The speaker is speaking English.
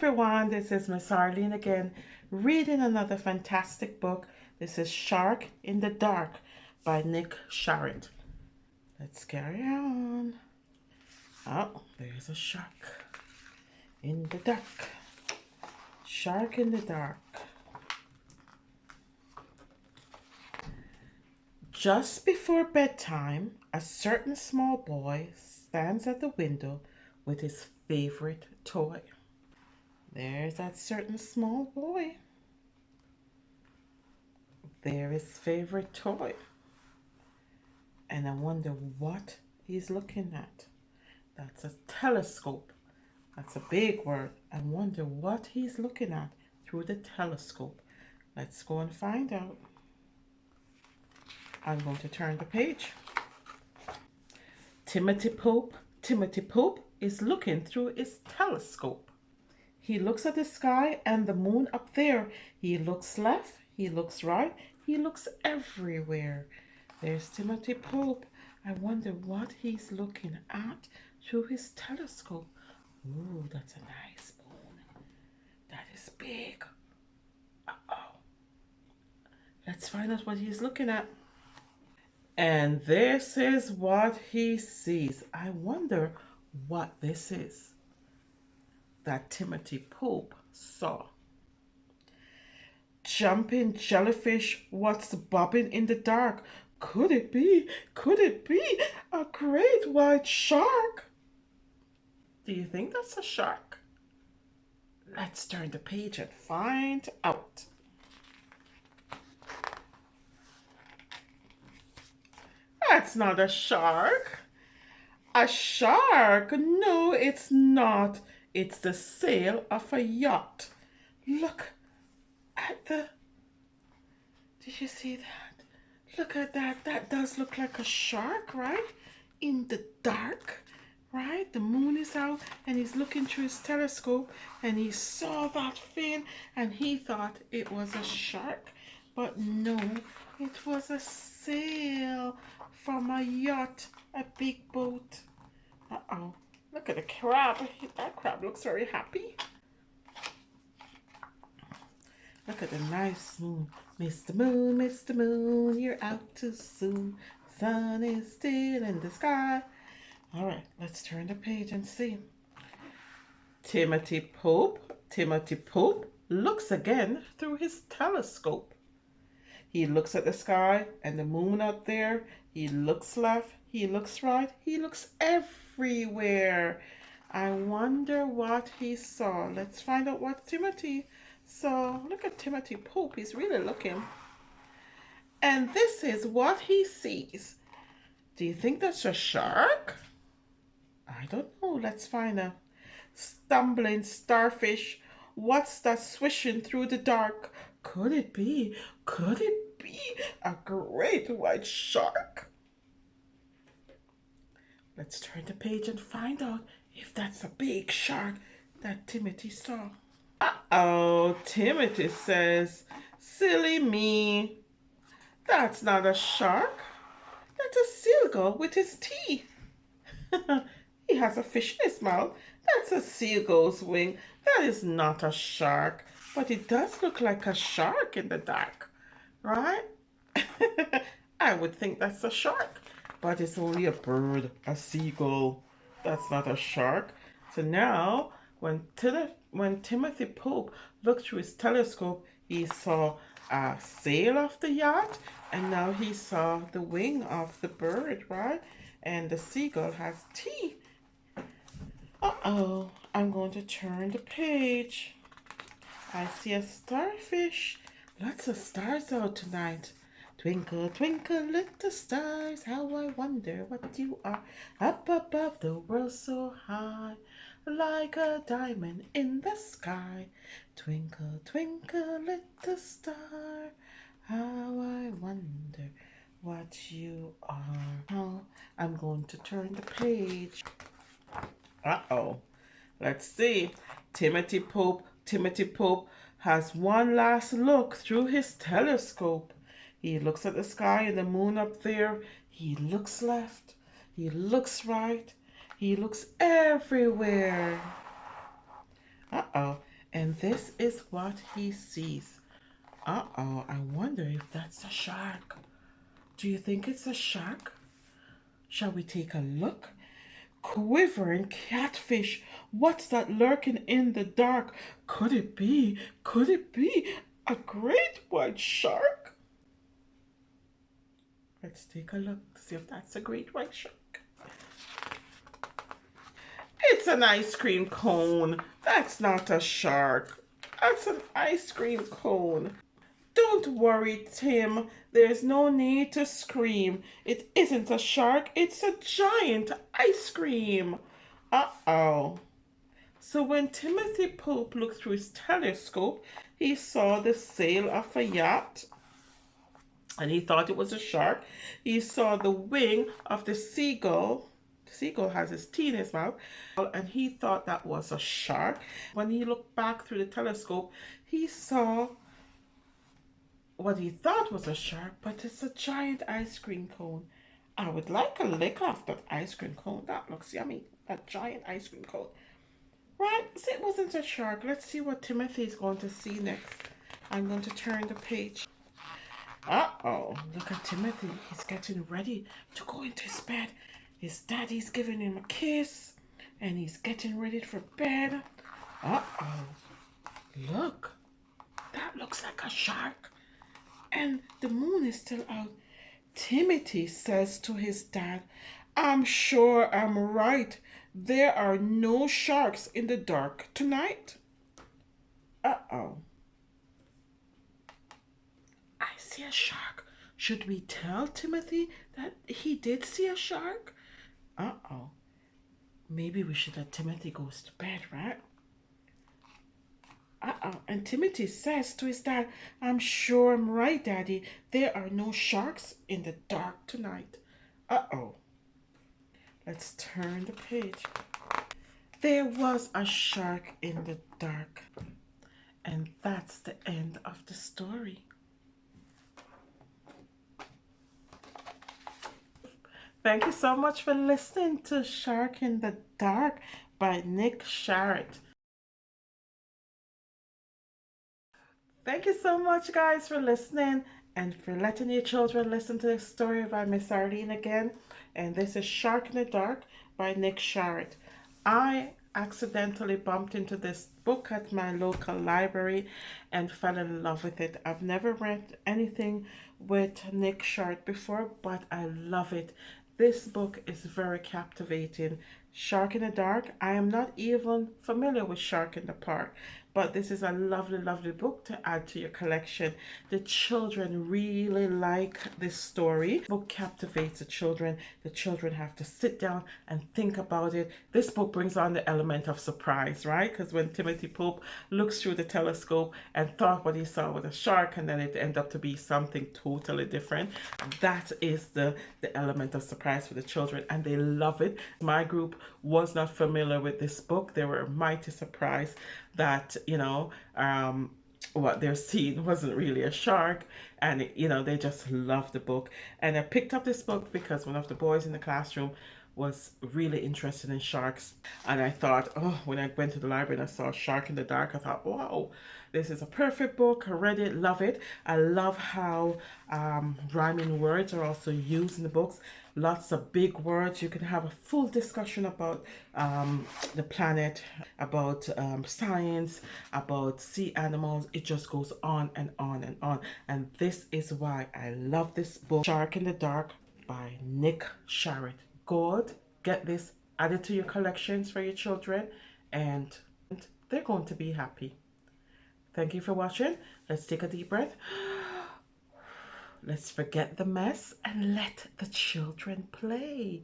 everyone, this is Miss Arlene again, reading another fantastic book. This is Shark in the Dark by Nick Sharrot. Let's carry on. Oh, there's a shark in the dark. Shark in the dark. Just before bedtime, a certain small boy stands at the window with his favorite toy. There's that certain small boy. There is favorite toy. And I wonder what he's looking at. That's a telescope. That's a big word. I wonder what he's looking at through the telescope. Let's go and find out. I'm going to turn the page. Timothy Pope is looking through his telescope. He looks at the sky and the moon up there. He looks left, he looks right, he looks everywhere. There's Timothy Pope. I wonder what he's looking at through his telescope. Ooh, that's a nice moon. That is big. Uh-oh. Let's find out what he's looking at. And this is what he sees. I wonder what this is that Timothy Pope saw. Jumping jellyfish, what's bobbing in the dark? Could it be a great white shark? Do you think that's a shark? Let's turn the page and find out. That's not a shark. A shark? No, it's not. It's the sail of a yacht. Look at the... Did you see that? Look at that. That does look like a shark, right? In the dark, right? The moon is out and he's looking through his telescope and he saw that fin and he thought it was a shark. But no, it was a sail from a yacht, a big boat. Uh-oh. Look at the crab. That crab looks very happy. Look at the nice moon. Mr. Moon, you're out too soon. Sun is still in the sky. All right, let's turn the page and see. Timothy Pope looks again through his telescope. He looks at the sky and the moon up there. He looks left, he looks right, he looks everywhere. I wonder what he saw. Let's find out what Timothy saw. Look at Timothy Pope, he's really looking. And this is what he sees. Do you think that's a shark? I don't know, let's find out. Stumbling starfish, what's that swishing through the dark? Could it be a great white shark? Let's turn the page and find out if that's a big shark that Timothy saw. Uh-oh, Timothy says, silly me. That's not a shark. That's a seagull with his teeth. He has a fish in his mouth. That's a seagull's wing. That is not a shark. But it does look like a shark in the dark, right? I would think that's a shark, but it's only a bird, a seagull. That's not a shark. So now, when Timothy Pope looked through his telescope, he saw a sail of the yacht, and now he saw the wing of the bird, right? And the seagull has teeth. Uh-oh, I'm going to turn the page. I see a starfish. Lots of stars out tonight. Twinkle, twinkle, little stars, how I wonder what you are. Up above the world so high, like a diamond in the sky. Twinkle, twinkle, little star, how I wonder what you are. Now I'm going to turn the page. Uh-oh. Let's see. Timothy Pope has one last look through his telescope. He looks at the sky and the moon up there. He looks left. He looks right. He looks everywhere. Uh-oh. And this is what he sees. Uh-oh, I wonder if that's a shark. Do you think it's a shark? Shall we take a look? Quivering catfish. What's that lurking in the dark? Could it be? Could it be a great white shark? Let's take a look to see if that's a great white shark. It's an ice cream cone. That's not a shark. That's an ice cream cone. Don't worry, Tim. There's no need to scream. It isn't a shark. It's a giant ice cream. Uh-oh. So when Timothy Pope looked through his telescope, he saw the sail of a yacht, and he thought it was a shark. He saw the wing of the seagull. The seagull has his teeth in his mouth, and he thought that was a shark. When he looked back through the telescope, he saw what he thought was a shark, but it's a giant ice cream cone. I would like a lick off that ice cream cone. That looks yummy. A giant ice cream cone. Right, so it wasn't a shark. Let's see what Timothy is going to see next. I'm going to turn the page. Uh-oh, look at Timothy. He's getting ready to go into his bed. His daddy's giving him a kiss, and he's getting ready for bed. Uh-oh, look. That looks like a shark. And the moon is still out. Timothy says to his dad, I'm sure I'm right. There are no sharks in the dark tonight. Uh-oh. I see a shark. Should we tell Timothy that he did see a shark? Uh-oh. Maybe we should let Timothy go to bed, right? Uh-oh. And Timothy says to his dad, I'm sure I'm right, Daddy. There are no sharks in the dark tonight. Uh-oh. Let's turn the page. There was a shark in the dark. And that's the end of the story. Thank you so much for listening to Shark in the Dark by Nick Sharrot. Thank you so much, guys, for listening and for letting your children listen to the story by Miss Arlene again. And this is Shark in the Dark by Nick Sharrot. I accidentally bumped into this book at my local library and fell in love with it. I've never read anything with Nick Sharrot before, but I love it. This book is very captivating. Shark in the Dark. I am not even familiar with Shark in the Park, but this is a lovely, lovely book to add to your collection. The children really like this story. The book captivates the children. The children have to sit down and think about it. This book brings on the element of surprise, right? Because when Timothy Pope looks through the telescope and thought what he saw was a shark, and then it ended up to be something totally different, that is the element of surprise for the children, and they love it. My group was not familiar with this book. They were mighty surprised that, what they're seeing wasn't really a shark, and they just loved the book. And I picked up this book because one of the boys in the classroom was really interested in sharks, and I thought, oh, when I went to the library and I saw Shark in the Dark, I thought, wow, this is a perfect book. I read it, love it. I love how rhyming words are also used in the books. Lots of big words. You can have a full discussion about the planet, about science, about sea animals. It just goes on and on and on. And this is why I love this book, Shark in the Dark by Nick Sharrot. Good. Get this added to your collections for your children, and they're going to be happy. Thank you for watching. Let's take a deep breath. Let's forget the mess and let the children play.